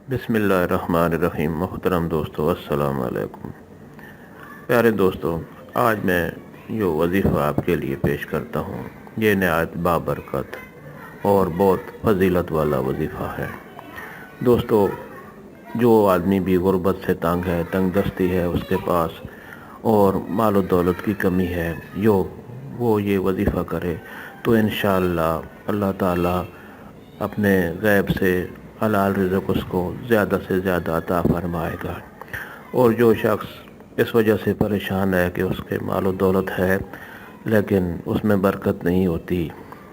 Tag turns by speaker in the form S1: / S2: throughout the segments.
S1: बिस्मिल्लाहिर्रहमानिर्रहीम। मोहतरम दोस्तों, अस्सलाम वालेकुम। प्यारे दोस्तों, आज मैं जो वजीफ़ा आपके लिए पेश करता हूँ ये नहायत बाबरकत और बहुत फजीलत वाला वजीफ़ा है। दोस्तों, जो आदमी भी गुर्बत से तंग है, तंग दस्ती है उसके पास और मालो दौलत की कमी है, वो ये वजीफ़ा करे तो इंशाअल्लाह अल्लाह ताला अपने गैब से हलाल रिज़्क़ उसको ज़्यादा से ज़्यादा अता फरमाएगा। और जो शख्स इस वजह से परेशान है कि उसके मालो दौलत है लेकिन उसमें बरकत नहीं होती,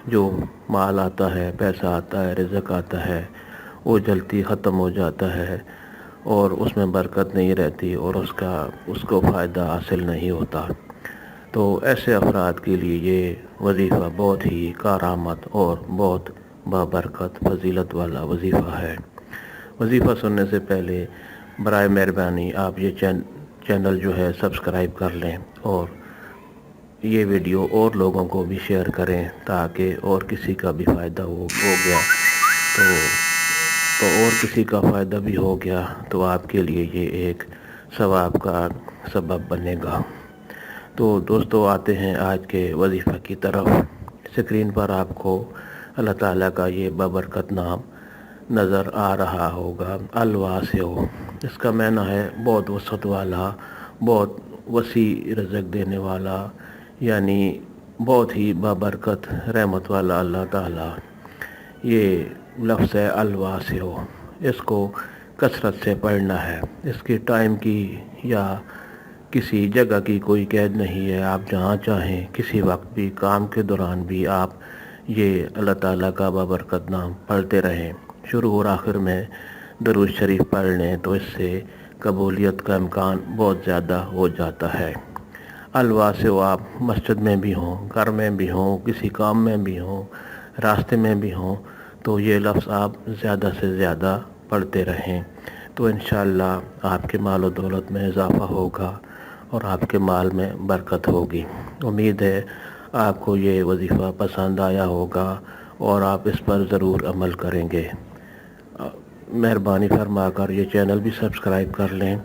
S1: जो माल आता है, पैसा आता है, रिज़्क़ आता है, वो जल्दी ख़त्म हो जाता है और उसमें बरकत नहीं रहती और उसको फ़ायदा हासिल नहीं होता, तो ऐसे अफराद के लिए ये वजीफ़ा बहुत ही कारआमद और बहुत बाबरकत फजीलत वाला वजीफ़ा है। वजीफ़ा सुनने से पहले बराए मेहरबानी आप ये चैनल जो है सब्सक्राइब कर लें और ये वीडियो और लोगों को भी शेयर करें ताकि और किसी का भी फ़ायदा हो गया तो और किसी का फ़ायदा भी हो गया तो आपके लिए ये एक सवाब का सबब बनेगा। तो दोस्तों, आते हैं आज के वजीफ़ा की तरफ। स्क्रीन पर आपको अल्लाह ताला का ये बाबरकत नाम नज़र आ रहा होगा, अल-वासिअ। इसका माना है बहुत वसअत वाला, बहुत वसी रिज़्क़ देने वाला, यानी बहुत ही बाबरकत रहमत वाला अल्लाह ताला। ये लफ्ज़ है अल-वासिअ, इसको कसरत से पढ़ना है। इसकी टाइम की या किसी जगह की कोई कैद नहीं है, आप जहाँ चाहें किसी वक्त भी, काम के दौरान भी आप ये अल्लाह ताला का बाबरकत नाम पढ़ते रहें। शुरू और आखिर में दरूद शरीफ पढ़ लें तो इससे कबूलियत का इम्कान बहुत ज़्यादा हो जाता है। अल-वासिअ, आप मस्जिद में भी हों, घर में भी हों, किसी काम में भी हों, रास्ते में भी हों, तो ये लफ्ज़ आप ज़्यादा से ज़्यादा पढ़ते रहें तो इंशाअल्लाह आपके माल दौलत में इजाफ़ा होगा और आपके माल में बरकत होगी। उम्मीद है आपको ये वजीफ़ा पसंद आया होगा और आप इस पर ज़रूर अमल करेंगे। मेहरबानी फरमाकर ये चैनल भी सब्सक्राइब कर लें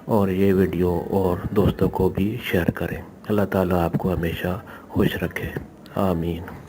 S1: और ये वीडियो और दोस्तों को भी शेयर करें। अल्लाह ताला आपको हमेशा खुश रखे। आमीन।